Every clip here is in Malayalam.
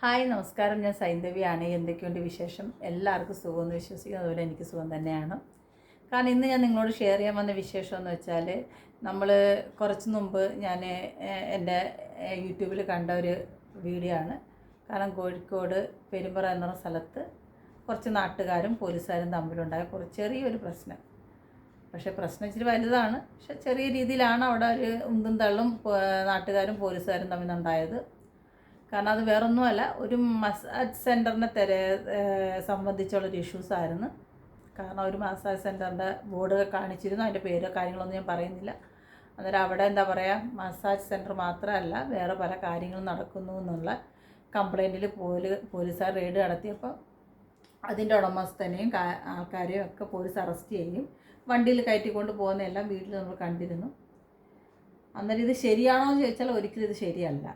ഹായ് നമസ്കാരം, ഞാൻ സൈന്ധവിയാണ്. എന്തൊക്കെയുണ്ട് വിശേഷം? എല്ലാവർക്കും സുഖമെന്ന് വിശ്വസിക്കുന്നു. അതുപോലെ എനിക്ക് സുഖം തന്നെയാണ്. കാരണം ഇന്ന് ഞാൻ നിങ്ങളോട് ഷെയർ ചെയ്യാൻ വന്ന വിശേഷം എന്ന് വെച്ചാൽ, നമ്മൾ കുറച്ച് മുമ്പ് ഞാൻ എൻ്റെ യൂട്യൂബിൽ കണ്ട ഒരു വീഡിയോ ആണ്. കാരണം കോഴിക്കോട് പെരുമ്പറ എന്ന സ്ഥലത്ത് കുറച്ച് നാട്ടുകാരും പോലീസുകാരും തമ്മിലുണ്ടായ ചെറിയൊരു പ്രശ്നം. പക്ഷേ പ്രശ്നം ഇച്ചിരി വലുതാണ്. പക്ഷെ ചെറിയ രീതിയിലാണ് അവിടെ ഒരു ഉന്തും തള്ളും നാട്ടുകാരും പോലീസുകാരും തമ്മിലുണ്ടായത്. കാരണം അത് വേറൊന്നുമല്ല, ഒരു മസാജ് സെൻറ്ററിനെ സംബന്ധിച്ചുള്ളൊരു ഇഷ്യൂസായിരുന്നു. കാരണം ഒരു മസാജ് സെൻറ്ററിൻ്റെ ബോർഡ് കാണിച്ചിരുന്നു. അതിൻ്റെ പേരോ കാര്യങ്ങളൊന്നും ഞാൻ പറയുന്നില്ല. അന്നേരം അവിടെ എന്താ പറയുക, മസാജ് സെൻറ്റർ മാത്രമല്ല വേറെ പല കാര്യങ്ങളും നടക്കുന്നു എന്നുള്ള കംപ്ലൈൻറ്റിൽ പോലീസുകാർ റെയ്ഡ് നടത്തിയപ്പോൾ അതിൻ്റെ ഉടമസ്ഥനെയും ആൾക്കാരെയും ഒക്കെ പോലീസ് അറസ്റ്റ് ചെയ്യും. വണ്ടിയിൽ കയറ്റിക്കൊണ്ട് പോകുന്നതെല്ലാം വീട്ടിൽ നമ്മൾ കണ്ടിരുന്നു. അന്നേരം ഇത് ശരിയാണോ എന്ന് ചോദിച്ചാൽ ഒരിക്കലും ഇത് ശരിയല്ല.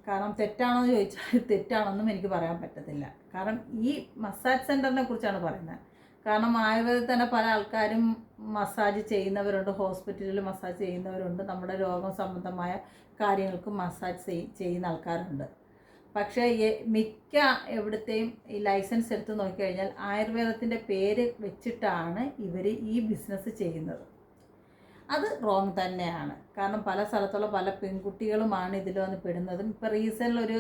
കാരണം തെറ്റാണോ എന്ന് ചോദിച്ചാൽ തെറ്റാണെന്നും എനിക്ക് പറയാൻ പറ്റത്തില്ല. കാരണം ഈ മസാജ് സെൻറ്ററിനെ കുറിച്ചാണ് പറയുന്നത്. കാരണം ആയുർവേദത്തിൽ തന്നെ പല ആൾക്കാരും മസാജ് ചെയ്യുന്നവരുണ്ട്, ഹോസ്പിറ്റലിൽ മസാജ് ചെയ്യുന്നവരുണ്ട്, നമ്മുടെ രോഗം സംബന്ധമായ കാര്യങ്ങൾക്ക് മസാജ് ചെയ്യുന്ന ആൾക്കാരുണ്ട്. പക്ഷേ മിക്ക എവിടുത്തെയും ഈ ലൈസൻസ് എടുത്ത് നോക്കിക്കഴിഞ്ഞാൽ ആയുർവേദത്തിൻ്റെ പേര് വെച്ചിട്ടാണ് ഇവർ ഈ ബിസിനസ് ചെയ്യുന്നത്. അത് റോങ് തന്നെയാണ്. കാരണം പല സ്ഥലത്തുള്ള പല പെൺകുട്ടികളുമാണ് ഇതിൽ വന്ന് പെടുന്നതും. ഇപ്പോൾ റീസെൻ്റിൽ ഒരു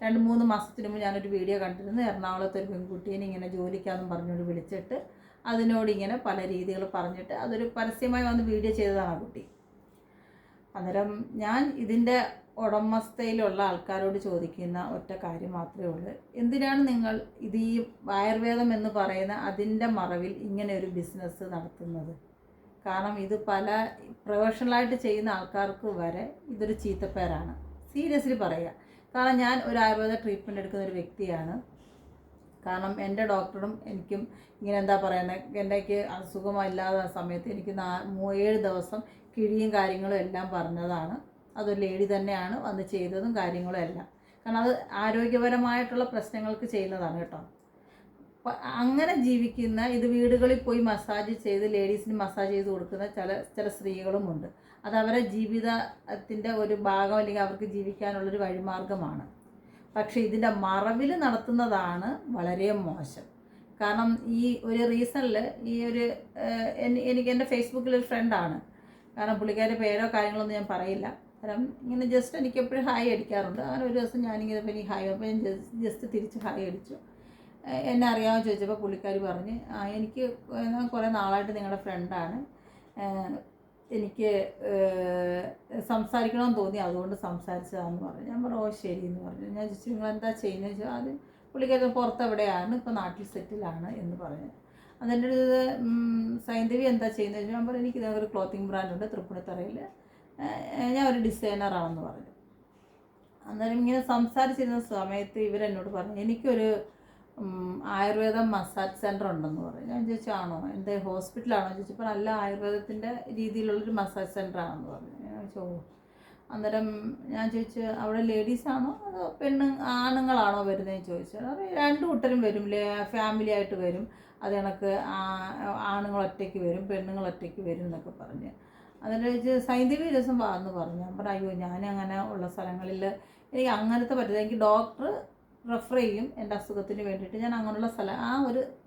2-3 മാസത്തിന് മുമ്പ് ഞാനൊരു വീഡിയോ കണ്ടിരുന്നു. എറണാകുളത്ത് ഒരു പെൺകുട്ടീനെ ഇങ്ങനെ ജോലിക്കാന്നും പറഞ്ഞുകൊണ്ട് വിളിച്ചിട്ട് അതിനോട് ഇങ്ങനെ പല രീതികൾ പറഞ്ഞിട്ട് അതൊരു പരസ്യമായി വന്ന് വീഡിയോ ചെയ്തതാണ് ആ കുട്ടി. അന്നേരം ഞാൻ ഇതിൻ്റെ ഉടമസ്ഥയിലുള്ള ആൾക്കാരോട് ചോദിക്കുന്ന ഒറ്റ കാര്യം മാത്രമേ ഉള്ളൂ, എന്തിനാണ് നിങ്ങൾ ഇത് ഈ ആയുർവേദം എന്ന് പറയുന്ന അതിൻ്റെ മറവിൽ ഇങ്ങനെ ഒരു ബിസിനസ് നടത്തുന്നത്? കാരണം ഇത് പല പ്രൊഫഷണലായിട്ട് ചെയ്യുന്ന ആൾക്കാർക്ക് വരെ ഇതൊരു ചീത്തപ്പേരാണ്. സീരിയസ്ലി പറയുക. കാരണം ഞാൻ ഒരു ആയുർവേദ ട്രീറ്റ്മെൻറ്റ് എടുക്കുന്ന ഒരു വ്യക്തിയാണ്. കാരണം എൻ്റെ ഡോക്ടറും എനിക്കും ഇങ്ങനെ എന്താ പറയുന്നത്, എനിക്ക് അസുഖമില്ലാത്ത സമയത്ത് എനിക്ക് 7 ദിവസം കിഴിയും കാര്യങ്ങളും എല്ലാം പറഞ്ഞതാണ്. അതൊരു ലേഡി തന്നെയാണ് വന്ന് ചെയ്തതും കാര്യങ്ങളും എല്ലാം. കാരണം അത് ആരോഗ്യപരമായിട്ടുള്ള പ്രശ്നങ്ങൾക്ക് ചെയ്യുന്നതാണ് കേട്ടോ. അങ്ങനെ ജീവിക്കുന്ന, ഇത് വീടുകളിൽ പോയി മസാജ് ചെയ്ത് ലേഡീസിന് മസാജ് ചെയ്ത് കൊടുക്കുന്ന ചില സ്ത്രീകളുമുണ്ട്. അത് അവരുടെ ജീവിതത്തിൻ്റെ ഒരു ഭാഗം, അല്ലെങ്കിൽ അവർക്ക് ജീവിക്കാനുള്ളൊരു വഴിമാർഗമാണ്. പക്ഷേ ഇതിൻ്റെ മറവിൽ നടത്തുന്നതാണ് വളരെ മോശം. കാരണം ഈ ഒരു റീസണിൽ എനിക്ക് എൻ്റെ ഫേസ്ബുക്കിലൊരു ഫ്രണ്ടാണ്. കാരണം പുള്ളിക്കാരുടെ പേരോ കാര്യങ്ങളൊന്നും ഞാൻ പറയില്ല. കാരണം ഇങ്ങനെ ജസ്റ്റ് എനിക്ക് എപ്പോഴും ഹായ് അടിക്കാറുണ്ട്. അങ്ങനെ ഒരു ദിവസം ഞാനിങ്ങനെ പിന്നെ ഹായ്, അപ്പോൾ ഞാൻ ജസ്റ്റ് തിരിച്ച് ഹായ് അടിച്ചു. എന്നെ അറിയാമെന്ന് ചോദിച്ചപ്പോൾ പുള്ളിക്കാർ പറഞ്ഞ്, എനിക്ക് ഞാൻ കുറേ നാളായിട്ട് നിങ്ങളുടെ ഫ്രണ്ടാണ്, എനിക്ക് സംസാരിക്കണമെന്ന് തോന്നി, അതുകൊണ്ട് സംസാരിച്ചതാണെന്ന് പറഞ്ഞു. ഞാൻ പറഞ്ഞു ഓ ശരി എന്ന് പറഞ്ഞു. ഞാൻ ചോദിച്ചു നിങ്ങളെന്താ ചെയ്യുന്നത് ചോദിച്ചാൽ അത് പുള്ളിക്കാരി പുറത്തെവിടെയാണ്, ഇപ്പോൾ നാട്ടിൽ സെറ്റിലാണ് എന്ന് പറഞ്ഞു. അതെൻ്റെ അടുത്ത് സൈന്ധവി എന്താ ചെയ്യുന്നത് ചോദിച്ചാൽ ഞാൻ പറഞ്ഞു എനിക്ക് ഒരു ക്ലോത്തിങ് ബ്രാൻഡുണ്ട് തൃപ്പൂണിത്തറയിൽ, ഞാൻ ഒരു ഡിസൈനറാണെന്ന് പറഞ്ഞു. അന്നേരം ഇങ്ങനെ സംസാരിച്ചിരുന്ന സമയത്ത് ഇവരെന്നോട് പറഞ്ഞു എനിക്കൊരു ആയുർവേദം മസാജ് സെൻറ്റർ ഉണ്ടെന്ന് പറഞ്ഞു. ഞാൻ ചോദിച്ചാണോ, എൻ്റെ ഹോസ്പിറ്റലാണോ ചോദിച്ചപ്പോൾ അല്ല, ആയുർവേദത്തിൻ്റെ രീതിയിലുള്ളൊരു മസാജ് സെൻറ്റർ ആണെന്ന് പറഞ്ഞു. ഞാൻ ചോദിച്ചു അന്നേരം ഞാൻ ചോദിച്ചു അവിടെ ലേഡീസാണോ അതോ ആണുങ്ങളാണോ വരുന്നതെന്ന് ചോദിച്ചാൽ അത് 2 കൂട്ടരും വരും, ഫാമിലി ആയിട്ട് വരും. അത് കണക്ക് ആണുങ്ങൾ ഒറ്റയ്ക്ക് വരും, പെണ്ണുങ്ങൾ ഒറ്റയ്ക്ക് വരും എന്നൊക്കെ പറഞ്ഞ്. അതിൻ്റെ ചോദിച്ച് സൈന്ധവി ദിവസം വാന്ന് പറഞ്ഞു. ഞാൻ പറഞ്ഞു അയ്യോ ഞാനങ്ങനെ ഉള്ള സ്ഥലങ്ങളിൽ എനിക്ക് അങ്ങനത്തെ പറ്റില്ല, എനിക്ക് ഡോക്ടർ റെഫർ ചെയ്യും എൻ്റെ അസുഖത്തിന് വേണ്ടിയിട്ട്. ഞാൻ അങ്ങനെയുള്ള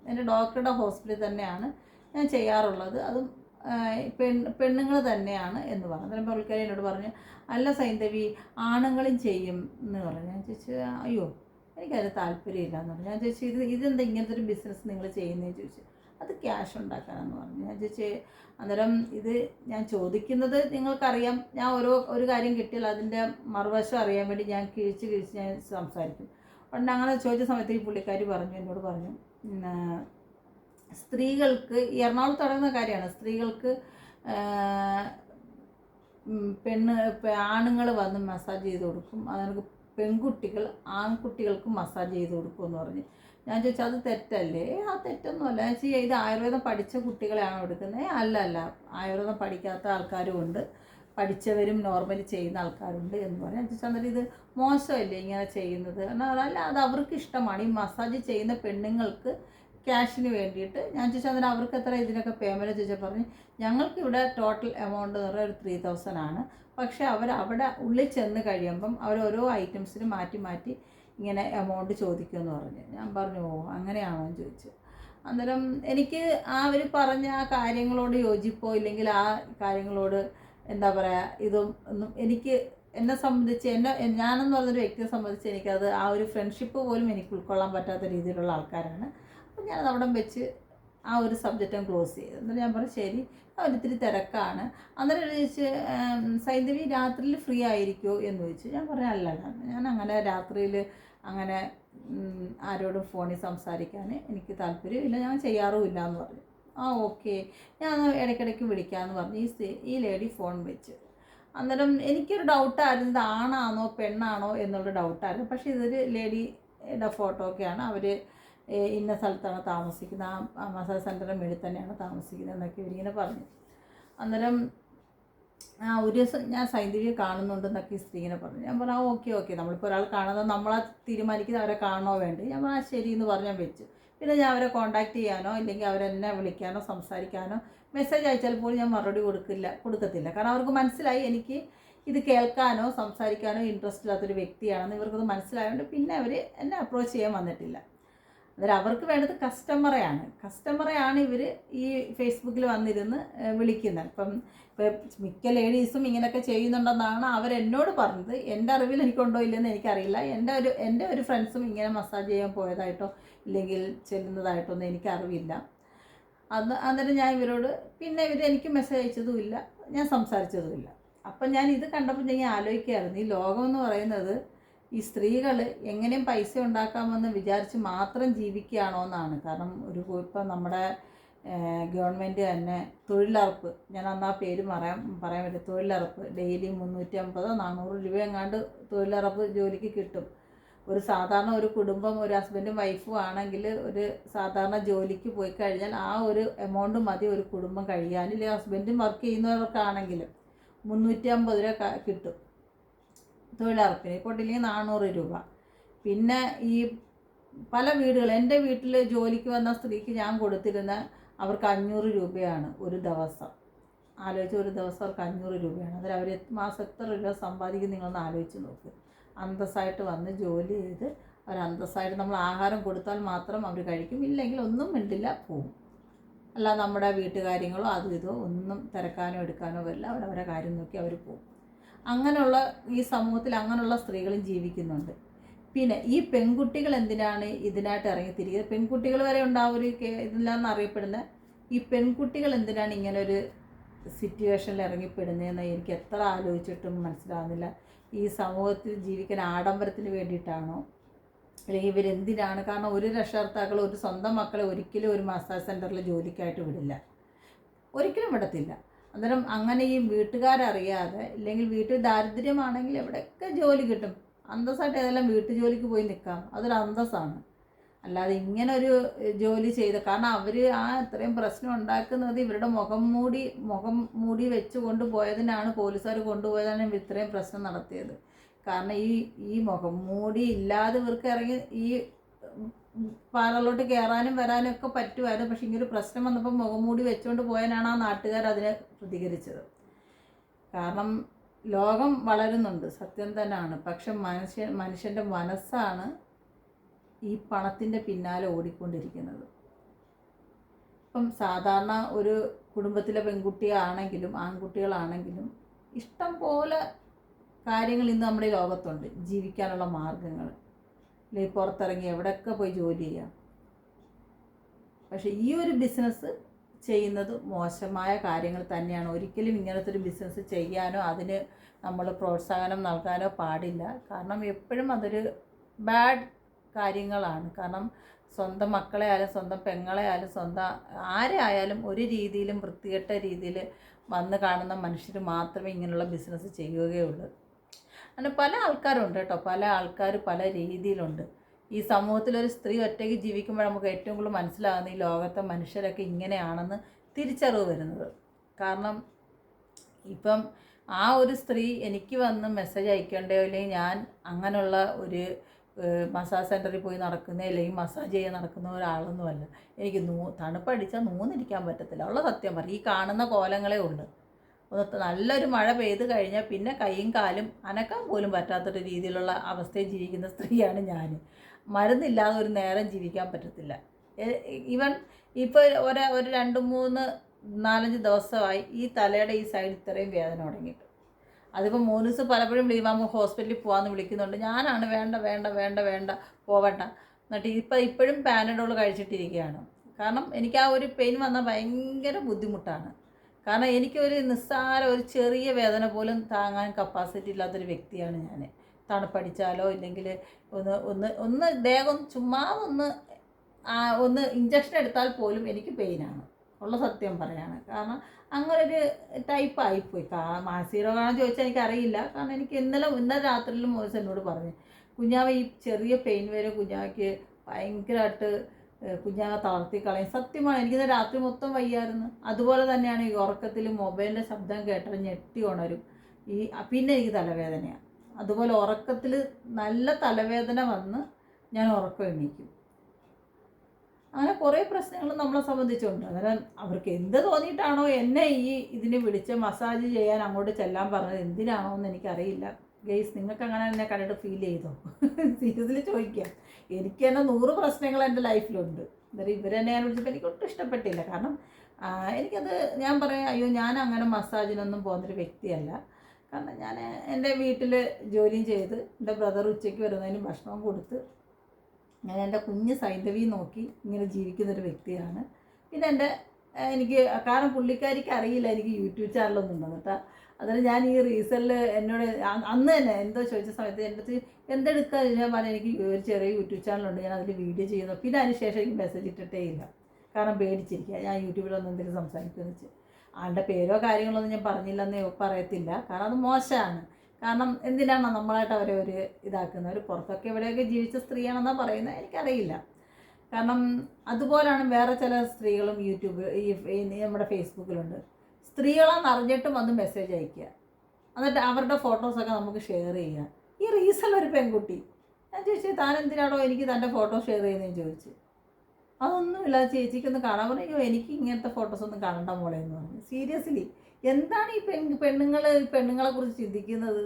എൻ്റെ ഡോക്ടറുടെ ഹോസ്പിറ്റലിൽ തന്നെയാണ് ഞാൻ ചെയ്യാറുള്ളത്, അതും പെണ്ണുങ്ങൾ തന്നെയാണ് എന്ന് പറഞ്ഞു. അന്നേരം പുള്ളിക്കാരി എന്നോട് പറഞ്ഞു അല്ല സൈന്ധവി ആണുങ്ങളും ചെയ്യും എന്ന് പറഞ്ഞു. ഞാൻ ചോദിച്ചു അയ്യോ എനിക്കതിന് താല്പര്യമില്ല എന്ന് പറഞ്ഞു. ഞാൻ ചോദിച്ചു ഇതെന്താ ഇങ്ങനത്തെ ഒരു ബിസിനസ് നിങ്ങൾ ചെയ്യുന്നതെന്ന് ചോദിച്ചു. അത് ക്യാഷ് ഉണ്ടാക്കാനെന്ന് പറഞ്ഞു. ഞാൻ ചോദിച്ചു അന്നേരം ഇത് ഞാൻ ചോദിക്കുന്നത് നിങ്ങൾക്കറിയാം, ഞാൻ ഒരു കാര്യം കിട്ടിയാൽ അതിൻ്റെ മറുവശം അറിയാൻ വേണ്ടി ഞാൻ കിഴിച്ച് ഞാൻ സംസാരിക്കും. പണ്ട് അങ്ങനെ ചോദിച്ച സമയത്ത് ഈ പുള്ളിക്കാരി എന്നോട് പറഞ്ഞു സ്ത്രീകൾക്ക് എറണാകുളത്ത് തുടങ്ങുന്ന കാര്യമാണ്, സ്ത്രീകൾക്ക് ആണുങ്ങൾ വന്ന് മസാജ് ചെയ്ത് കൊടുക്കും, അതിനൊക്കെ പെൺകുട്ടികൾ ആൺകുട്ടികൾക്കും മസാജ് ചെയ്ത് കൊടുക്കുമെന്ന് പറഞ്ഞു. ഞാൻ ചോദിച്ചാൽ അത് തെറ്റല്ലേ? ആ തെറ്റൊന്നുമല്ല. ഞാൻ ചോദിച്ചാൽ ഇത് ആയുർവേദം പഠിച്ച കുട്ടികളെയാണോ എടുക്കുന്നത്? അല്ല, ആയുർവേദം പഠിക്കാത്ത ആൾക്കാരും ഉണ്ട്, പഠിച്ചവരും നോർമലി ചെയ്യുന്ന ആൾക്കാരുണ്ട് എന്ന് പറഞ്ഞു. ഞാൻ ചോദിച്ചാൽ അന്നേരം ഇത് മോശമല്ലേ ഇങ്ങനെ ചെയ്യുന്നത്? അല്ല, അത് അവർക്ക് ഇഷ്ടമാണ്. ഈ മസാജ് ചെയ്യുന്ന പെണ്ണുങ്ങൾക്ക് ക്യാഷിന് വേണ്ടിയിട്ട് ഞാൻ ചോദിച്ചാൽ അന്നേരം അവർക്ക് എത്ര ഇതിനൊക്കെ പേയ്മെൻറ്റ് ചോദിച്ചാൽ പറഞ്ഞ് ഞങ്ങൾക്കിവിടെ ടോട്ടൽ എമൗണ്ട് എന്ന് പറഞ്ഞാൽ ഒരു 3000 ആണ്. പക്ഷേ അവിടെ ഉള്ളിൽ ചെന്ന് കഴിയുമ്പം അവർ ഓരോ ഐറ്റംസിന് മാറ്റി മാറ്റി ഇങ്ങനെ എമൗണ്ട് ചോദിക്കുമെന്ന് പറഞ്ഞു. ഞാൻ പറഞ്ഞു ഓ അങ്ങനെയാണോ എന്ന് ചോദിച്ചു. അന്നേരം എനിക്ക് അവർ പറഞ്ഞ ആ കാര്യങ്ങളോട് യോജിപ്പോ ഇല്ലെങ്കിൽ ആ കാര്യങ്ങളോട് എന്താ പറയുക ഇതും ഒന്നും എനിക്ക് എന്നെ സംബന്ധിച്ച് ഞാനെന്ന് പറഞ്ഞൊരു വ്യക്തിയെ സംബന്ധിച്ച് എനിക്കത് ആ ഒരു ഫ്രണ്ട്ഷിപ്പ് പോലും എനിക്ക് ഉൾക്കൊള്ളാൻ പറ്റാത്ത രീതിയിലുള്ള ആൾക്കാരാണ്. അപ്പം ഞാനത് അവിടെ വെച്ച് ആ ഒരു സബ്ജക്റ്റും ക്ലോസ് ചെയ്തു. എന്നിട്ട് ഞാൻ പറഞ്ഞു ശരി, അവരിത്തിരി തിരക്കാണ്. അന്നേരം ചോദിച്ച് സൈന്ധവി രാത്രിയിൽ ഫ്രീ ആയിരിക്കുമോ എന്ന് ചോദിച്ചു. ഞാൻ പറഞ്ഞു അല്ലല്ല, ഞാൻ അങ്ങനെ രാത്രിയിൽ അങ്ങനെ ആരോടും ഫോണിൽ സംസാരിക്കാൻ എനിക്ക് താല്പര്യമില്ല, ഞാൻ ചെയ്യാറുമില്ല എന്ന് പറഞ്ഞു. ആ ഓക്കെ, ഞാൻ ഇടയ്ക്കിടയ്ക്ക് വിളിക്കാമെന്ന് പറഞ്ഞ് ഈ ലേഡി ഫോൺ വെച്ച്. അന്നേരം എനിക്കൊരു ഡൗട്ടായിരുന്നു ഇത് ആണാണോ പെണ്ണാണോ എന്നുള്ള ഡൗട്ടായിരുന്നു. പക്ഷേ ഇതൊരു ലേഡിയുടെ ഫോട്ടോ ഒക്കെയാണ്. അവർ ഇന്ന സ്ഥലത്താണ് താമസിക്കുന്നത്, ആ മസാജ് സെൻ്ററിൻ്റെ മുന്നിൽ തന്നെയാണ് താമസിക്കുന്നത് എന്നൊക്കെ ഇവരിങ്ങനെ പറഞ്ഞു. അന്നേരം ഒരു ദിവസം ഞാൻ സൈന്ധവിയെ കാണുന്നുണ്ടെന്നൊക്കെ ഈ സ്ത്രീനെ പറഞ്ഞു. ഞാൻ പറഞ്ഞു ആ ഓക്കെ, നമ്മളിപ്പോൾ ഒരാൾ കാണുന്നത് നമ്മളെ തീരുമാനിക്കുന്നത് അവരെ കാണണോ വേണ്ടി. ഞാൻ പറഞ്ഞു ശരി എന്ന് പറഞ്ഞ് ഞാൻ വെച്ചു. പിന്നെ ഞാൻ അവരെ കോൺടാക്റ്റ് ചെയ്യാനോ ഇല്ലെങ്കിൽ അവരെന്നെ വിളിക്കാനോ സംസാരിക്കാനോ മെസ്സേജ് അയച്ചാൽ പോലും ഞാൻ മറുപടി കൊടുക്കത്തില്ല. കാരണം അവർക്ക് മനസ്സിലായി എനിക്ക് ഇത് കേൾക്കാനോ സംസാരിക്കാനോ ഇൻട്രസ്റ്റ് ഇല്ലാത്തൊരു വ്യക്തിയാണെന്ന് ഇവർക്കത് മനസ്സിലായതുകൊണ്ട് പിന്നെ അവർ എന്നെ അപ്രോച്ച് ചെയ്യാൻ വന്നിട്ടില്ല. അന്നേരം അവർക്ക് വേണ്ടത് കസ്റ്റമറെയാണ് ഇവർ ഈ ഫേസ്ബുക്കിൽ വന്നിരുന്ന് വിളിക്കുന്നത്. ഇപ്പം മിക്ക ലേഡീസും ഇങ്ങനെയൊക്കെ ചെയ്യുന്നുണ്ടെന്നാണ് അവരെന്നോട് പറഞ്ഞത്. എൻ്റെ അറിവിൽ എനിക്കുണ്ടോ ഇല്ലെന്ന് എനിക്കറിയില്ല. എൻ്റെ ഒരു ഫ്രണ്ട്സും ഇങ്ങനെ മസാജ് ചെയ്യാൻ പോയതായിട്ടോ ഇല്ലെങ്കിൽ ചെല്ലുന്നതായിട്ടോ ഒന്നും എനിക്കറിവില്ല. അന്നേരം ഞാൻ ഇവരോട് പിന്നെ എനിക്ക് മെസ്സേജ് അയച്ചതുമില്ല, ഞാൻ സംസാരിച്ചതുമില്ല. അപ്പം ഞാൻ ഇത് കണ്ടപ്പോൾ ഞാൻ ആലോചിക്കുകയായിരുന്നു, ഈ ലോകം എന്ന് പറയുന്നത് ഈ സ്ത്രീകൾ എങ്ങനെയും പൈസ ഉണ്ടാക്കാമെന്ന് വിചാരിച്ച് മാത്രം ജീവിക്കുകയാണോ എന്നാണ്. കാരണം ഇപ്പം നമ്മുടെ ഗവൺമെൻറ് തന്നെ തൊഴിലുറപ്പ്, ഞാൻ അന്ന് ആ പേര് പറയാൻ പറ്റും, തൊഴിലുറപ്പ് ഡെയിലി 350-400 രൂപ എങ്ങാണ്ട് തൊഴിലുറപ്പ് ജോലിക്ക് കിട്ടും. ഒരു സാധാരണ ഒരു കുടുംബം ഒരു ഹസ്ബൻഡും വൈഫും ആണെങ്കിൽ ഒരു സാധാരണ ജോലിക്ക് പോയി കഴിഞ്ഞാൽ ആ ഒരു എമൗണ്ട് മതി ഒരു കുടുംബം കഴിയാൻ. ഇല്ലെങ്കിൽ ഹസ്ബൻഡും വർക്ക് ചെയ്യുന്നവർക്കാണെങ്കിൽ 350 രൂപ കിട്ടും തൊഴിലുറപ്പിന്, കൊണ്ടില്ലെങ്കിൽ 400 രൂപ. പിന്നെ ഈ പല വീടുകൾ, എൻ്റെ വീട്ടിൽ ജോലിക്ക് വന്ന സ്ത്രീക്ക് ഞാൻ കൊടുത്തിരുന്ന അവർക്ക് 500 രൂപയാണ് ഒരു ദിവസം. ആലോചിച്ച് ഒരു ദിവസം അവർക്ക് 500 രൂപയാണ്. അതിൽ അവർ മാസം എത്ര രൂപ സമ്പാദിക്കും നിങ്ങളൊന്ന് ആലോചിച്ച് നോക്ക്. അന്തസ്സായിട്ട് വന്ന് ജോലി ചെയ്ത് അവർ അന്തസ്സായിട്ട് നമ്മൾ ആഹാരം കൊടുത്താൽ മാത്രം അവർ കഴിക്കും, ഇല്ലെങ്കിൽ ഒന്നും മിണ്ടില്ല പോവും. അല്ല നമ്മുടെ വീട്ടുകാര്യങ്ങളോ അതും ഇതോ ഒന്നും തിരക്കാനോ എടുക്കാനോ വരില്ല, അവരവരെ കാര്യം നോക്കി അവർ പോവും. അങ്ങനെയുള്ള ഈ സമൂഹത്തിൽ അങ്ങനെയുള്ള സ്ത്രീകളും ജീവിക്കുന്നുണ്ട്. പിന്നെ ഈ പെൺകുട്ടികൾ എന്തിനാണ് ഇതിനായിട്ട് ഇറങ്ങിത്തിരിക്കുന്നത്? പെൺകുട്ടികൾ വരെ ഉണ്ടാവും ഒരു ഇതിലാണെന്ന് അറിയപ്പെടുന്ന ഈ പെൺകുട്ടികൾ എന്തിനാണ് ഇങ്ങനൊരു സിറ്റുവേഷനിൽ ഇറങ്ങിപ്പെടുന്നതെന്ന് എനിക്ക് എത്ര ആലോചിച്ചിട്ടും മനസ്സിലാവുന്നില്ല. ഈ സമൂഹത്തിൽ ജീവിക്കാൻ ആഡംബരത്തിന് വേണ്ടിയിട്ടാണോ അല്ലെങ്കിൽ ഇവരെന്തിനാണ്? കാരണം ഒരു രക്ഷകർത്താക്കൾ ഒരു സ്വന്തം മക്കളെ ഒരിക്കലും ഒരു മസാജ് സെൻറ്ററിൽ ജോലിക്കായിട്ട് വിടില്ല, ഒരിക്കലും വിടത്തില്ല. അന്നേരം അങ്ങനെ ഈ വീട്ടുകാരറിയാതെ ഇല്ലെങ്കിൽ വീട്ടിൽ ദാരിദ്ര്യമാണെങ്കിൽ എവിടെയൊക്കെ ജോലി കിട്ടും, അന്തസ്സായിട്ട് ഏതെല്ലാം വീട്ടു ജോലിക്ക് പോയി നിൽക്കാം, അതൊരു അന്തസ്സാണ്. അല്ലാതെ ഇങ്ങനെ ഒരു ജോലി ചെയ്ത്, കാരണം അവർ ആ ഇത്രയും പ്രശ്നം ഉണ്ടാക്കുന്നത് ഇവരുടെ മുഖം മൂടി വെച്ച് കൊണ്ടുപോയതിനാണ്, പോലീസുകാർ കൊണ്ടുപോയതാണ് ഇത്രയും പ്രശ്നം നടത്തിയത്. കാരണം ഈ മുഖം മൂടി ഇല്ലാതെ ഇവർക്ക് ഇറങ്ങി ഈ പാർലറിലോട്ട് കയറാനും വരാനും ഒക്കെ പറ്റുമായിരുന്നു. പക്ഷേ ഇങ്ങനൊരു പ്രശ്നം വന്നപ്പോൾ മുഖം മൂടി വെച്ചുകൊണ്ട് പോയാലാണ് ആ നാട്ടുകാർ അതിനെ പ്രതികരിച്ചത്. കാരണം ലോകം വളരുന്നുണ്ട്, സത്യം തന്നെയാണ്. പക്ഷെ മനുഷ്യൻ്റെ മനസ്സാണ് ഈ പണത്തിൻ്റെ പിന്നാലെ ഓടിക്കൊണ്ടിരിക്കുന്നത്. ഇപ്പം സാധാരണ ഒരു കുടുംബത്തിലെ പെൺകുട്ടിയാണെങ്കിലും ആൺകുട്ടികളാണെങ്കിലും ഇഷ്ടം പോലെ കാര്യങ്ങൾ ഇന്ന് നമ്മുടെ ലോകത്തുണ്ട്, ജീവിക്കാനുള്ള മാർഗങ്ങൾ. അല്ലെങ്കിൽ പുറത്തിറങ്ങി എവിടെയൊക്കെ പോയി ജോലി ചെയ്യാം. പക്ഷേ ഈ ഒരു ബിസിനസ് ചെയ്യുന്നത് മോശമായ കാര്യങ്ങൾ തന്നെയാണ്. ഒരിക്കലും ഇങ്ങനത്തെ ഒരു ബിസിനസ് ചെയ്യാനോ അതിന് നമ്മൾ പ്രോത്സാഹനം നൽകാനോ പാടില്ല. കാരണം എപ്പോഴും അതൊരു ബാഡ് കാര്യങ്ങളാണ്. കാരണം സ്വന്തം മക്കളെ ആയാലും സ്വന്തം പെങ്ങളെ ആയാലും സ്വന്തം ആരെ ആയാലും ഒരു രീതിയിലും വൃത്തികെട്ട രീതിയിൽ വന്ന് കാണുന്ന മനുഷ്യർ മാത്രമേ ഇങ്ങനെയുള്ള ബിസിനസ് ചെയ്യുകയുള്ളൂ. അങ്ങനെ പല ആൾക്കാരുണ്ട് കേട്ടോ, പല ആൾക്കാർ പല രീതിയിലുണ്ട്. ഈ സമൂഹത്തിലൊരു സ്ത്രീ ഒറ്റയ്ക്ക് ജീവിക്കുമ്പോൾ നമുക്ക് ഏറ്റവും കൂടുതൽ മനസ്സിലാകുന്ന ഈ ലോകത്തെ മനുഷ്യരൊക്കെ ഇങ്ങനെയാണെന്ന് തിരിച്ചറിവ് വരുന്നത്. കാരണം ഇപ്പം ആ ഒരു സ്ത്രീ എനിക്ക് വന്ന് മെസ്സേജ് അയക്കേണ്ടയോ, അല്ലെങ്കിൽ ഞാൻ അങ്ങനെയുള്ള ഒരു മസാജ് സെൻറ്ററിൽ പോയി നടക്കുന്ന അല്ലെങ്കിൽ മസാജ് ചെയ്യാൻ നടക്കുന്ന ഒരാളൊന്നുമല്ല. എനിക്ക് തണുപ്പടിച്ചാൽ നൂന്നിരിക്കാൻ പറ്റത്തില്ല. ഉള്ള സത്യം പറയും. ഈ കാണുന്ന കോലങ്ങളേ ഉള്ളൂ. നല്ലൊരു മഴ പെയ്ത് കഴിഞ്ഞാൽ പിന്നെ കൈയും കാലും അനക്കാൻ പോലും പറ്റാത്തൊരു രീതിയിലുള്ള അവസ്ഥയിൽ ജീവിക്കുന്ന സ്ത്രീയാണ് ഞാൻ. മരുന്നില്ലാതെ ഒരു നേരം ജീവിക്കാൻ പറ്റത്തില്ല. ഈവൻ ഇപ്പോൾ ഒരു 2-3-4-5 ദിവസമായി ഈ തലയുടെ ഈ സൈഡ് ഇത്രയും വേദന തുടങ്ങിയിട്ട്. അതിപ്പോൾ മോനൂസ് പലപ്പോഴും ലീവാകുമ്പോൾ ഹോസ്പിറ്റലിൽ പോകാമെന്ന് വിളിക്കുന്നുണ്ട്. ഞാനാണ് വേണ്ട വേണ്ട വേണ്ട വേണ്ട പോവണ്ട. എന്നിട്ട് ഇപ്പോഴും പാനഡോൾ കഴിച്ചിട്ടിരിക്കുകയാണ്. കാരണം എനിക്ക് ആ ഒരു പെയിൻ വന്നാൽ ഭയങ്കര ബുദ്ധിമുട്ടാണ്. കാരണം എനിക്കൊരു ഒരു ചെറിയ വേദന പോലും താങ്ങാൻ കപ്പാസിറ്റി ഇല്ലാത്തൊരു വ്യക്തിയാണ് ഞാൻ. തണുപ്പടിച്ചാലോ ഇല്ലെങ്കിൽ ഒന്ന് ദേഹം ചുമ്മാ ഒന്ന് ഇഞ്ചക്ഷൻ എടുത്താൽ പോലും എനിക്ക് പെയിനാണ്. ഉള്ള സത്യം പറയാണ്. കാരണം അങ്ങനൊരു ടൈപ്പായിപ്പോയി. മാനസിക രോഗമാണെന്ന് ചോദിച്ചാൽ എനിക്കറിയില്ല. കാരണം എനിക്ക് ഇന്നലെ രാത്രിയിലും മോസ് എന്നോട് പറഞ്ഞു, കുഞ്ഞാവ ഈ ചെറിയ പെയിൻ വരും കുഞ്ഞാവയ്ക്ക് ഭയങ്കരമായിട്ട് കുഞ്ഞാവ തളർത്തി കളയും. സത്യമാണ്. എനിക്കിന്ന് രാത്രി മൊത്തം വയ്യായിരുന്നു. അതുപോലെ തന്നെയാണ് ഈ ഉറക്കത്തിൽ മൊബൈലിൻ്റെ ശബ്ദം കേട്ടാൽ ഞെട്ടി ഉണരും. പിന്നെ എനിക്ക് തലവേദനയാണ്. അതുപോലെ ഉറക്കത്തിൽ നല്ല തലവേദന വന്ന് ഞാൻ ഉറക്കം എണീക്കും. അങ്ങനെ കുറേ പ്രശ്നങ്ങൾ നമ്മളെ സംബന്ധിച്ചുണ്ട്. അന്നേരം അവർക്ക് എന്ത് തോന്നിയിട്ടാണോ എന്നെ ഇതിന് വിളിച്ച് മസാജ് ചെയ്യാൻ അങ്ങോട്ട് ചെല്ലാൻ പറഞ്ഞത് എന്തിനാണോ എന്ന് എനിക്കറിയില്ല. ഗെയ്സ്, നിങ്ങൾക്ക് അങ്ങനെ എന്നെ കണ്ടിട്ട് ഫീൽ ചെയ്തോ? സീരിയസ്ലി ചോദിക്കുക. എനിക്ക് തന്നെ 100 പ്രശ്നങ്ങൾ എൻ്റെ ലൈഫിലുണ്ട്. അന്നേരം ഇവരെന്നെ ഞാൻ വിളിച്ചപ്പോൾ എനിക്ക് ഒട്ടും ഇഷ്ടപ്പെട്ടില്ല. കാരണം എനിക്കത് ഞാൻ പറയാം, അയ്യോ ഞാൻ അങ്ങനെ മസാജിനൊന്നും പോകുന്നൊരു വ്യക്തിയല്ല. കാരണം ഞാൻ എൻ്റെ വീട്ടിൽ ജോലിയും ചെയ്ത് എൻ്റെ ബ്രദർ ഉച്ചയ്ക്ക് വരുന്നതിന് ഭക്ഷണം കൊടുത്ത് ഞാൻ എൻ്റെ കുഞ്ഞ് സൈന്ധവി നോക്കി ഇങ്ങനെ ജീവിക്കുന്നൊരു വ്യക്തിയാണ്. പിന്നെ എനിക്ക് കാരണം പുള്ളിക്കാരിക്ക് അറിയില്ല എനിക്ക് യൂട്യൂബ് ചാനലൊന്നും ഉണ്ടെന്ന് കേട്ടോ. അതിന് ഞാൻ ഈ റീസെല്ലിൽ എന്നോട് അന്ന് തന്നെ എന്തോ ചോദിച്ച സമയത്ത് എൻ്റെ അടുത്ത് എന്തെടുക്കുക ഞാൻ പറഞ്ഞു, എനിക്ക് ഒരു ചെറിയ യൂട്യൂബ് ചാനലുണ്ട്, ഞാൻ അതിൽ വീഡിയോ ചെയ്യുന്നു. പിന്നെ അതിന് ശേഷം എനിക്ക് മെസ്സേജ് ഇട്ടിട്ടേ ഇല്ല. കാരണം പേടിച്ചിരിക്കുക ഞാൻ യൂട്യൂബിലൊന്നും എന്തെങ്കിലും സംസാരിക്കുമെന്ന് വെച്ച്. ആളുടെ പേരോ കാര്യങ്ങളൊന്നും ഞാൻ പറഞ്ഞില്ലെന്ന് പറയത്തില്ല. കാരണം അത് മോശമാണ്. കാരണം എന്തിനാണ് നമ്മളായിട്ട് അവരെ ഒരു ഇതാക്കുന്നത്? ഒരു പുറത്തൊക്കെ എവിടെയൊക്കെ ജീവിച്ച സ്ത്രീയാണെന്നാണ് പറയുന്നത്, എനിക്കറിയില്ല. കാരണം അതുപോലെയാണ് വേറെ ചില സ്ത്രീകളും നമ്മുടെ ഫേസ്ബുക്കിലുണ്ട്. സ്ത്രീകളാണെന്ന് അറിഞ്ഞിട്ടും വന്ന് മെസ്സേജ് അയക്കുക, എന്നിട്ട് അവരുടെ ഫോട്ടോസൊക്കെ നമുക്ക് ഷെയർ ചെയ്യുക. ഈ ഒരു പെൺകുട്ടി ഞാൻ ചോദിച്ചു, താൻ എന്തിനാണോ എനിക്ക് തൻ്റെ ഫോട്ടോ ഷെയർ ചെയ്യുന്നതെന്ന് ചോദിച്ചു. അതൊന്നുമില്ല ചേച്ചിക്കൊന്ന് കാണാൻ പറഞ്ഞു. എനിക്ക് ഇങ്ങനത്തെ ഫോട്ടോസൊന്നും കാണണ്ട മോളെ എന്ന് പറഞ്ഞു. സീരിയസ്ലി എന്താണ് ഈ പെണ്ണുങ്ങളെ കുറിച്ച് ചിന്തിക്കുന്നത്?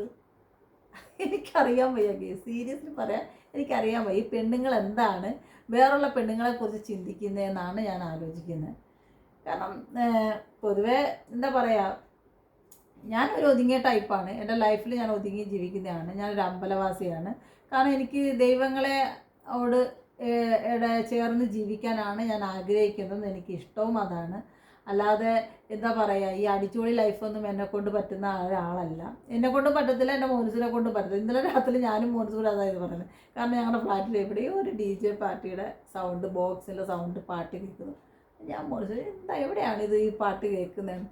എനിക്കറിയാൻ വയ്യ. സീരിയസ്ലി പറയാം, എനിക്കറിയാൻ വയ്യ. ഈ പെണ്ണുങ്ങൾ എന്താണ് വേറുള്ള പെണ്ണുങ്ങളെ കുറിച്ച് ചിന്തിക്കുന്നതെന്നാണ് ഞാൻ ആലോചിക്കുന്നത്. കാരണം പൊതുവേ എന്താ പറയുക, ഞാനൊരു ഒതുങ്ങിയ ടൈപ്പാണ്. എൻ്റെ ലൈഫിൽ ഞാൻ ഒതുങ്ങി ജീവിക്കുന്നതാണ്. ഞാനൊരു അമ്പലവാസിയാണ്. കാരണം എനിക്ക് ദൈവങ്ങളോട് ചേർന്ന് ജീവിക്കാനാണ് ഞാൻ ആഗ്രഹിക്കുന്നത്. എനിക്ക് ഇഷ്ടവും അതാണ്. അല്ലാതെ എന്താ പറയുക, ഈ അടിച്ചുപൊളി ലൈഫൊന്നും എന്നെക്കൊണ്ട് പറ്റുന്ന ഒരാളല്ല. എന്നെക്കൊണ്ട് പറ്റത്തില്ല, എൻ്റെ മോനൂസിനെ കൊണ്ട് പറ്റത്തില്ല. ഇന്നലെ രാത്രി ഞാനും മോനൂസും കൂടെ അതായത് പറയുന്നത്. കാരണം ഞങ്ങളുടെ ഫ്ലാറ്റിൽ എവിടെയോ ഒരു DJ പാർട്ടിയുടെ സൗണ്ട്, ബോക്സിൻ്റെ സൗണ്ട് പാട്ട് കേൾക്കുന്നു. ഞാൻ മോനൂസ് എവിടെയാണിത് ഈ പാട്ട് കേൾക്കുന്നത്?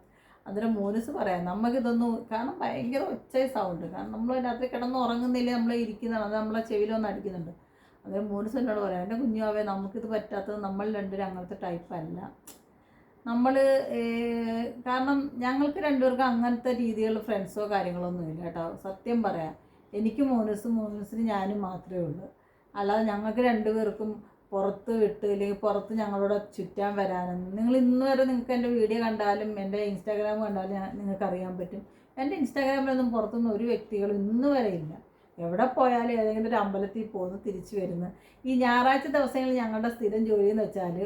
അന്നേരം മോനൂസ് പറയാം, നമുക്കിതൊന്നും കാരണം ഭയങ്കര ഒച്ച സൗണ്ട്. കാരണം നമ്മൾ രാത്രി കിടന്ന് ഉറങ്ങുന്നില്ല, നമ്മൾ ഇരിക്കുന്നതാണ്, അത് നമ്മളെ ചെവിയിലൊന്നും അടിക്കുന്നുണ്ട്. അന്നേരം മോനൂസ് എന്നോട് പറയാം, എൻ്റെ കുഞ്ഞാവേ നമുക്കിത് പറ്റാത്തത് നമ്മൾ രണ്ടുപേരും അങ്ങനത്തെ ടൈപ്പല്ല. കാരണം ഞങ്ങൾക്ക് രണ്ടുപേർക്കും അങ്ങനത്തെ രീതികൾ ഫ്രണ്ട്സോ കാര്യങ്ങളൊന്നും ഇല്ല കേട്ടോ. സത്യം പറയാം, എനിക്ക് മോനൂസിന് ഞാനും മാത്രമേ ഉള്ളൂ. അല്ലാതെ ഞങ്ങൾക്ക് രണ്ടുപേർക്കും പുറത്ത് വിട്ട് അല്ലെങ്കിൽ പുറത്ത് ഞങ്ങളോട് ചുറ്റാൻ വരാനും, നിങ്ങൾ ഇന്ന് വരെ നിങ്ങൾക്ക് എൻ്റെ വീഡിയോ കണ്ടാലും എൻ്റെ ഇൻസ്റ്റാഗ്രാം കണ്ടാലും നിങ്ങൾക്കറിയാൻ പറ്റും. എൻ്റെ ഇൻസ്റ്റാഗ്രാമിലൊന്നും പുറത്തുനിന്ന് ഒരു വ്യക്തികളും ഇന്ന് വരെ ഇല്ല. എവിടെ പോയാലും ഏതെങ്കിലും ഒരു അമ്പലത്തിൽ പോകുന്നു തിരിച്ചു വരുന്നു. ഈ ഞായറാഴ്ച ദിവസങ്ങളിൽ ഞങ്ങളുടെ സ്ഥിരം ജോലി എന്ന് വെച്ചാൽ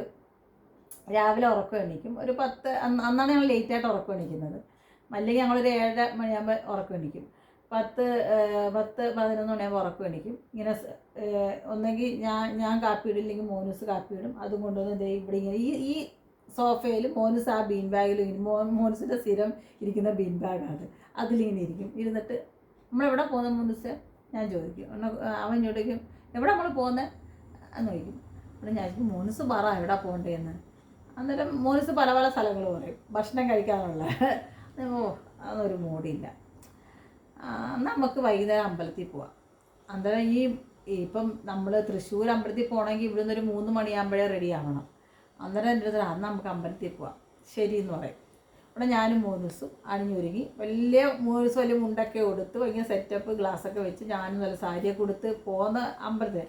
രാവിലെ ഉറക്കം എണീക്കും. ഒരു 10 അന്നാണ് ഞങ്ങൾ ലേറ്റായിട്ട് ഉറക്കം എണീക്കുന്നത്. അല്ലെങ്കിൽ ഞങ്ങളൊരു 7 മണിയാകുമ്പോൾ ഉറക്കം എണീക്കും. 10-11 മണിയാകുമ്പോൾ ഉറക്കം എണീക്കും. ഇങ്ങനെ ഒന്നെങ്കിൽ ഞാൻ കാപ്പി ഇടില്ലെങ്കിൽ മോനൂസ് കാപ്പി ഇടും. അതും കൊണ്ടുവന്ന് ഇവിടെ ഇങ്ങനെ ഈ സോഫയിൽ മോനൂസ് ആ ബീൻ ബാഗിൽ മോനൂസിൻ്റെ സ്ഥിരം ഇരിക്കുന്ന ബീൻ ബാഗാണ്, അതിലിങ്ങനെ ഇരിക്കും. ഇരുന്നിട്ട് നമ്മളെവിടെ പോകുന്നത് മോനൂസ് ഞാൻ ചോദിക്കും. അവൻ ചോദിക്കും എവിടെ നമ്മൾ പോകുന്നത് എന്ന് ചോദിക്കും. അപ്പോൾ ഞാൻ ചോദിക്കും മോനൂസ് പറ എവിടെ പോകണ്ടേന്ന്. അന്നേരം മോനൂസ് പല പല സ്ഥലങ്ങൾ പറയും ഭക്ഷണം കഴിക്കാനുള്ള. അതൊരു മൂടില്ല. നമുക്ക് വൈകുന്നേരം അമ്പലത്തിൽ പോവാം. അന്നേരം ഇപ്പം നമ്മൾ തൃശ്ശൂർ അമ്പലത്തിൽ പോകണമെങ്കിൽ ഇവിടുന്ന് ഒരു 3 മണിയാകുമ്പോഴേ റെഡി ആവണം. അന്നേരം എൻ്റെ അടുത്ത് നമുക്ക് അമ്പലത്തിൽ പോവാം ശരി എന്ന് പറയും. ഇവിടെ ഞാനും 3 ദിവസം അണിഞ്ഞൊരുങ്ങി വലിയ 3 ദിവസം വലിയ മുണ്ടൊക്കെ കൊടുത്ത് ഭയങ്കര സെറ്റപ്പ് ഗ്ലാസ്സൊക്കെ വെച്ച് ഞാനും നല്ല സാരിയൊക്കെ കൊടുത്ത് പോകുന്ന അമ്പലത്തിൽ.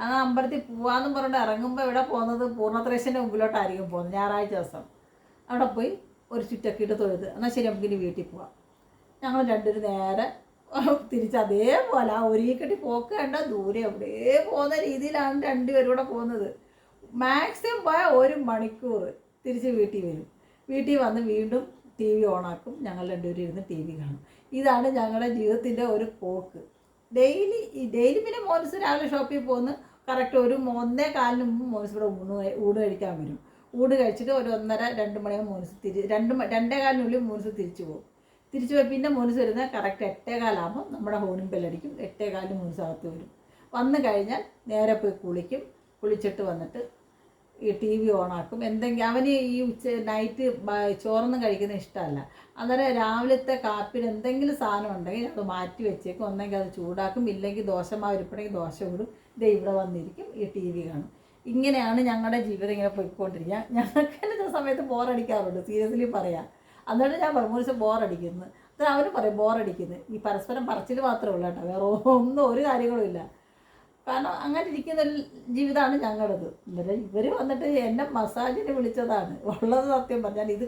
ആ അമ്പലത്തിൽ പോകാമെന്നും പറഞ്ഞിട്ട് ഇറങ്ങുമ്പോൾ ഇവിടെ പോകുന്നത് പൂർണ്ണത്രേശ്യൻ്റെ മുമ്പിലോട്ടായിരിക്കും പോകുന്നത്. ഞായറാഴ്ച ദിവസം അവിടെ പോയി ഒരു ചുറ്റൊക്കെ ഇട്ട് തൊഴുത് എന്നാൽ ശരി നമുക്കിനി വീട്ടിൽ പോവാം. ഞങ്ങൾ രണ്ടുപേരും നേരെ തിരിച്ച് അതേപോലെ ആ ഒരുങ്ങിക്കെട്ടി പോക്ക് കണ്ട ദൂരെ എവിടെ പോകുന്ന രീതിയിലാണ് രണ്ടുപേരും കൂടെ പോകുന്നത്. മാക്സിമം പോയാൽ 1 മണിക്കൂർ തിരിച്ച് വീട്ടിൽ വരും. വീട്ടിൽ വന്ന് വീണ്ടും ടി വി ഓണാക്കും. ഞങ്ങൾ രണ്ടുപേരും ഇരുന്ന് ടി വി കാണും. ഇതാണ് ഞങ്ങളുടെ ജീവിതത്തിൻ്റെ ഒരു പോക്ക്. ഡെയിലി പിന്നെ മോൻസ് രാവിലെ ഷോപ്പിൽ പോകുന്നു. കറക്റ്റ് 1:15 മുമ്പ് മോൻസ് ഇവിടെ ഊണ് കഴിക്കാൻ വരും. ഊണ് കഴിച്ചിട്ട് ഒരു 1:30-2 മണിയാകുമ്പോൾ മോൻസ് 2:15 മോൻസ് തിരിച്ചു പോകും. തിരിച്ചു പോയി പിന്നെ മോൻസ് വരുന്നത് കറക്റ്റ് 8:15 നമ്മുടെ ഹോണിംഗ് ബെല്ലടിക്കും. 8:15 മോൻസ് അകത്ത് വരും. വന്നു കഴിഞ്ഞാൽ നേരെ പോയി കുളിച്ചിട്ട് വന്നിട്ട് ഈ ടി വി ഓണാക്കും. എന്തെങ്കിലും അവന് ഈ നൈറ്റ് ചോറൊന്നും കഴിക്കുന്നത് ഇഷ്ടമല്ല. അന്നേരം രാവിലത്തെ കാപ്പിന് എന്തെങ്കിലും സാധനം ഉണ്ടെങ്കിൽ അത് മാറ്റി വെച്ചേക്കും. ഒന്നെങ്കിൽ അത് ചൂടാക്കും, ഇല്ലെങ്കിൽ ദോശമാവ് ഇരിപ്പണമെങ്കിൽ ദോശ വിടും. ഇതേ ഇവിടെ വന്നിരിക്കും, ഈ ടി വി കാണും. ഇങ്ങനെയാണ് ഞങ്ങളുടെ ജീവിതം ഇങ്ങനെ പോയിക്കൊണ്ടിരിക്കുക. ഞങ്ങൾക്ക് ചില സമയത്ത് ബോറടിക്കാറുണ്ട്, സീരിയസ്ലി പറയാം. എന്നിട്ട് ഞാൻ പറഞ്ഞു ദിവസം ബോറടിക്കുന്നു. അത് അവരും പറയും ബോറടിക്കുന്നു. ഈ പരസ്പരം പറച്ചിൽ മാത്രമേ ഉള്ളൂ കേട്ടോ, വേറെ ഒരു കാര്യങ്ങളും ഇല്ല. കാരണം അങ്ങനെ ഇരിക്കുന്ന ജീവിതമാണ് ഞങ്ങളുടേത്. എന്നിട്ട് ഇവർ വന്നിട്ട് എന്നെ മസാജിന് വിളിച്ചതാണ് ഉള്ളത്. സത്യം പറഞ്ഞാൽ ഇത്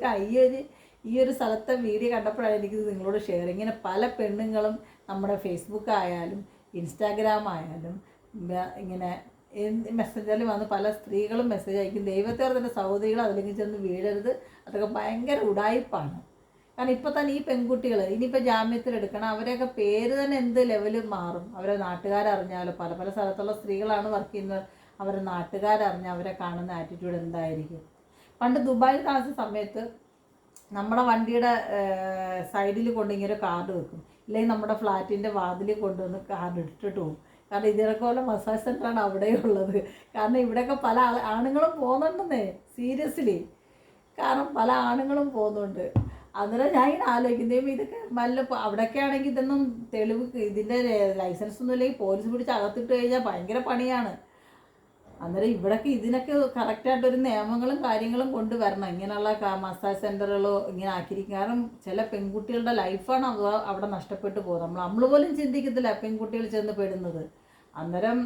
ഈ ഒരു സ്ഥലത്തെ വീഡിയോ കണ്ടപ്പോഴാണ് എനിക്കിത് നിങ്ങളോട് ഷെയർ. ഇങ്ങനെ പല പെണ്ണുങ്ങളും നമ്മുടെ ഫേസ്ബുക്ക് ആയാലും ഇൻസ്റ്റാഗ്രാം ആയാലും ഇങ്ങനെ മെസ്സേജിൽ വന്ന് പല സ്ത്രീകളും മെസ്സേജ് അയക്കും. ദൈവത്തെ തന്നെ സഹോദരികൾ അതിലേക്ക് ചെന്ന് വീഴരുത്, അതൊക്കെ ഭയങ്കര ഉടായിപ്പാണ്. കാരണം ഇപ്പോൾ തന്നെ ഈ പെൺകുട്ടികൾ ഇനിയിപ്പോൾ ജാമ്യത്തിലെടുക്കണം, അവരെയൊക്കെ പേര് തന്നെ എന്ത് ലെവല് മാറും. അവരെ നാട്ടുകാരറിഞ്ഞാലോ, പല സ്ഥലത്തുള്ള സ്ത്രീകളാണ് വർക്ക് ചെയ്യുന്നത്. അവരെ നാട്ടുകാരറിഞ്ഞാൽ അവരെ കാണുന്ന ആറ്റിറ്റ്യൂഡ് എന്തായിരിക്കും. പണ്ട് ദുബായിൽ താമസിച്ച സമയത്ത് നമ്മുടെ വണ്ടിയുടെ സൈഡിൽ കൊണ്ട് ഇങ്ങനെ കാർഡ് വെക്കും, ഇല്ലെങ്കിൽ നമ്മുടെ ഫ്ലാറ്റിൻ്റെ വാതിലിൽ കൊണ്ടുവന്ന് കാർഡ് ഇട്ടിട്ട് പോകും. കാരണം ഇതിനൊക്കെ മസാജ് സെൻ്ററാണ് അവിടെയുള്ളത്. കാരണം ഇവിടെയൊക്കെ പല ആണുങ്ങളും പോകുന്നുണ്ടെന്നേ, സീരിയസ്ലി. കാരണം പല ആണുങ്ങളും പോകുന്നുണ്ട്. അന്നേരം ഞാൻ ഇങ്ങനെ ആലോചിക്കുന്നതും ഇതൊക്കെ അവിടെയൊക്കെ ആണെങ്കിൽ ഇതൊന്നും തെളിവ്, ഇതിൻ്റെ ലൈസൻസ് ഒന്നും ഇല്ലെങ്കിൽ പോലീസ് പിടിച്ച് അകത്തിട്ട് കഴിഞ്ഞാൽ ഭയങ്കര പണിയാണ്. അന്നേരം ഇവിടേക്ക് ഇതിനൊക്കെ കറക്റ്റായിട്ടൊരു നിയമങ്ങളും കാര്യങ്ങളും കൊണ്ടുവരണം. ഇങ്ങനെയുള്ള മസാജ് സെൻ്ററുകളോ ഇങ്ങനെ ആക്കിയിരിക്കും. കാരണം ചില പെൺകുട്ടികളുടെ ലൈഫാണ് അവിടെ നഷ്ടപ്പെട്ടു പോകുന്നത്. നമ്മൾ പോലും ചിന്തിക്കത്തില്ല പെൺകുട്ടികൾ ചെന്ന് പെടുന്നത്. അന്നേരം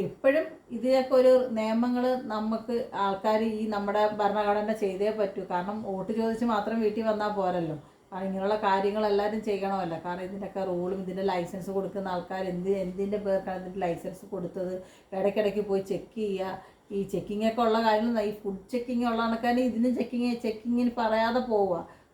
എപ്പോഴും ഇതിനൊക്കെ ഒരു നിയമങ്ങൾ നമുക്ക് ആൾക്കാർ ഈ നമ്മുടെ ഭരണഘടന ചെയ്തേ പറ്റൂ. കാരണം വോട്ട് ചോദിച്ച് മാത്രം വീട്ടിൽ വന്നാൽ പോരല്ലോ. കാരണം ഇങ്ങനെയുള്ള കാര്യങ്ങൾ എല്ലാവരും ചെയ്യണമല്ലോ. കാരണം ഇതിൻ്റെയൊക്കെ റൂളും ഇതിൻ്റെ ലൈസൻസ് കൊടുക്കുന്ന ആൾക്കാർ എന്തിൻ്റെ പേർക്കാണ് ഇതിൻ്റെ ലൈസൻസ് കൊടുത്തത്, ഇടയ്ക്കിടയ്ക്ക് പോയി ചെക്ക് ചെയ്യുക. ഈ ചെക്കിങ്ങൊക്കെ ഉള്ള കാര്യങ്ങൾ, ഈ ഫുഡ് ചെക്കിങ് ഉള്ള കണക്കാണ് ഇതിന് ചെക്കിങ്ങിന് പറയാതെ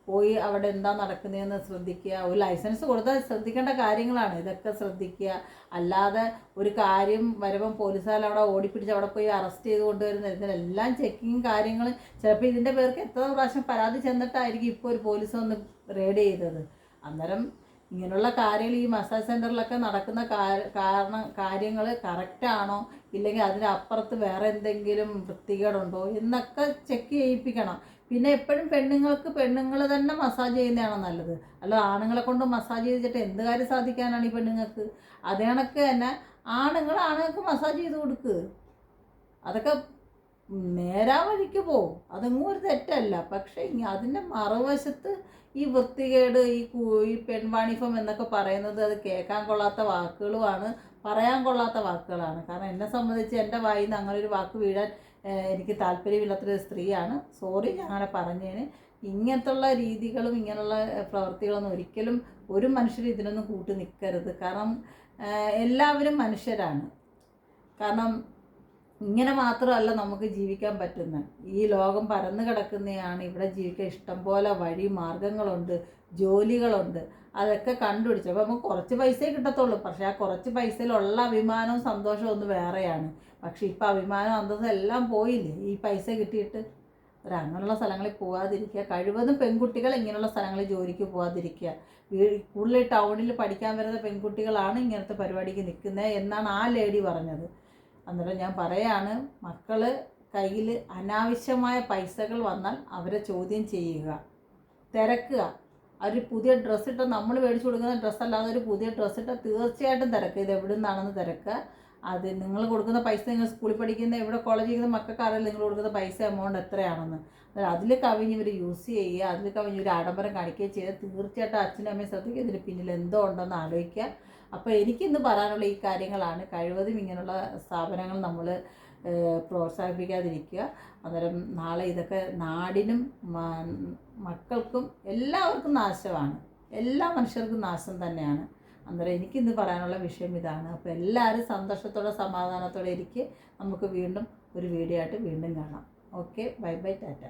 പോയി അവിടെ എന്താ നടക്കുന്നതെന്ന് ശ്രദ്ധിക്കുക. ഒരു ലൈസൻസ് കൊടുത്താൽ ശ്രദ്ധിക്കേണ്ട കാര്യങ്ങളാണ് ഇതൊക്കെ ശ്രദ്ധിക്കുക. അല്ലാതെ ഒരു കാര്യം വരുമ്പം പോലീസുകാർ അവിടെ ഓടിപ്പിടിച്ച് അവിടെ പോയി അറസ്റ്റ് ചെയ്ത് കൊണ്ടുവരുന്ന ഇതിനെല്ലാം ചെക്കിങ് കാര്യങ്ങൾ. ചിലപ്പോൾ ഇതിൻ്റെ പേർക്ക് എത്ര പ്രാവശ്യം പരാതി ചെന്നിട്ടായിരിക്കും ഇപ്പോൾ ഒരു പോലീസ് വന്ന് റെയ്ഡ് ചെയ്തത്. അന്നേരം ഇങ്ങനെയുള്ള കാര്യങ്ങൾ ഈ മസാജ് സെൻ്ററിലൊക്കെ നടക്കുന്ന കാര്യങ്ങൾ കറക്റ്റാണോ, ഇല്ലെങ്കിൽ അതിനപ്പുറത്ത് വേറെ എന്തെങ്കിലും വൃത്തികേടുണ്ടോ എന്നൊക്കെ ചെക്ക് ചെയ്യിപ്പിക്കണം. പിന്നെ എപ്പോഴും പെണ്ണുങ്ങൾ തന്നെ മസാജ് ചെയ്യുന്നതാണോ നല്ലത്, അല്ല ആണുങ്ങളെ കൊണ്ട് മസാജ് ചെയ്തിട്ട് എന്ത് കാര്യം സാധിക്കാനാണ് ഈ പെണ്ണുങ്ങൾക്ക്. അതേ കണക്ക് തന്നെ ആണുങ്ങൾക്ക് മസാജ് ചെയ്ത് കൊടുക്കുക. അതൊക്കെ നേരാ വഴിക്ക് പോവും, അതൊന്നും ഒരു തെറ്റല്ല. പക്ഷേ അതിൻ്റെ മറുവശത്ത് ഈ വൃത്തികേട്, ഈ പെൺവാണിഫം എന്നൊക്കെ പറയുന്നത് അത് കേൾക്കാൻ കൊള്ളാത്ത വാക്കുകളുമാണ്, പറയാൻ കൊള്ളാത്ത വാക്കുകളാണ്. കാരണം എന്നെ സംബന്ധിച്ച് എൻ്റെ വായിൽ നിന്ന് അങ്ങനെ ഒരു വാക്ക് വീഴാൻ എനിക്ക് താല്പര്യമില്ലാത്തൊരു സ്ത്രീയാണ്. സോറി ഞാൻ അങ്ങനെ പറഞ്ഞതിന്. ഇങ്ങനത്തുള്ള രീതികളും ഇങ്ങനെയുള്ള പ്രവൃത്തികളൊന്നും ഒരിക്കലും ഒരു മനുഷ്യരും ഇതിനൊന്നും കൂട്ടി നിൽക്കരുത്. കാരണം എല്ലാവരും മനുഷ്യരാണ്. കാരണം ഇങ്ങനെ മാത്രമല്ല നമുക്ക് ജീവിക്കാൻ പറ്റുന്നത്. ഈ ലോകം പരന്നു കിടക്കുന്നതാണ്. ഇവിടെ ജീവിക്കാൻ ഇഷ്ടം പോലെ വഴി മാർഗങ്ങളുണ്ട്, ജോലികളുണ്ട്. അതൊക്കെ കണ്ടുപിടിച്ചു. അപ്പോൾ നമുക്ക് കുറച്ച് പൈസയെ കിട്ടത്തുള്ളൂ. പക്ഷേ ആ കുറച്ച് പൈസയിലുള്ള അഭിമാനവും സന്തോഷവും ഒന്ന് വേറെയാണ്. പക്ഷേ ഇപ്പം അഭിമാനം അന്തസ്സും എല്ലാം പോയില്ലേ ഈ പൈസ കിട്ടിയിട്ട്. അങ്ങനെയുള്ള സ്ഥലങ്ങളിൽ പോകാതിരിക്കുക. കഴിവതും പെൺകുട്ടികൾ ഇങ്ങനെയുള്ള സ്ഥലങ്ങളിൽ ജോലിക്ക് പോകാതിരിക്കുക. കൂടുതൽ ടൗണിൽ പഠിക്കാൻ വരുന്ന പെൺകുട്ടികളാണ് ഇങ്ങനത്തെ പരിപാടിക്ക് നിൽക്കുന്നത് എന്നാണ് ആ ലേഡി പറഞ്ഞത്. അന്നേരം ഞാൻ പറയാണ്, മക്കൾ കയ്യിൽ അനാവശ്യമായ പൈസകൾ വന്നാൽ അവരെ ചോദ്യം ചെയ്യുക, തിരക്കുക. ഒരു പുതിയ ഡ്രസ്സിട്ട് നമ്മൾ മേടിച്ചു കൊടുക്കുന്ന ഡ്രസ്സല്ലാതെ ഒരു പുതിയ ഡ്രസ്സിട്ട് തീർച്ചയായിട്ടും തിരക്കുക. ഇത് എവിടെ നിന്നാണെന്ന് തിരക്കുക. അത് നിങ്ങൾ കൊടുക്കുന്ന പൈസ, നിങ്ങൾ സ്കൂളിൽ പഠിക്കുന്ന ഇവിടെ കോളേജിൽ പഠിക്കുന്ന മക്കൾക്ക് അറിയില്ല നിങ്ങൾ കൊടുക്കുന്ന പൈസ എമൗണ്ട് എത്രയാണെന്ന്. അതിൽ കവിഞ്ഞ് ഇവർ യൂസ് ചെയ്യുക, അതിൽ കവിഞ്ഞ് ഒരു ആഡംബരം കാണിക്കുകയും ചെയ്താൽ തീർച്ചയായിട്ടും അച്ഛനും അമ്മയും ശ്രദ്ധിക്കുക, ഇതിന് പിന്നിൽ എന്തോ ഉണ്ടെന്ന് ആലോചിക്കുക. അപ്പോൾ എനിക്കിന്ന് പറയാനുള്ള ഈ കാര്യങ്ങളാണ്. കഴിവതും ഇങ്ങനെയുള്ള സ്ഥാപനങ്ങൾ നമ്മൾ പ്രോത്സാഹിപ്പിക്കാതിരിക്കുക. അന്നേരം നാളെ ഇതൊക്കെ നാടിനും മക്കൾക്കും എല്ലാവർക്കും നാശമാണ്, എല്ലാ മനുഷ്യർക്കും നാശം തന്നെയാണ്. അന്നേരം എനിക്കിന്ന് പറയാനുള്ള വിഷയം ഇതാണ്. അപ്പോൾ എല്ലാവരും സന്തോഷത്തോടെ സമാധാനത്തോടെ ഇരിക്കുക. നമുക്ക് വീണ്ടും ഒരു വീഡിയോ ആയിട്ട് വീണ്ടും കാണാം. Okay, bye bye, Tata.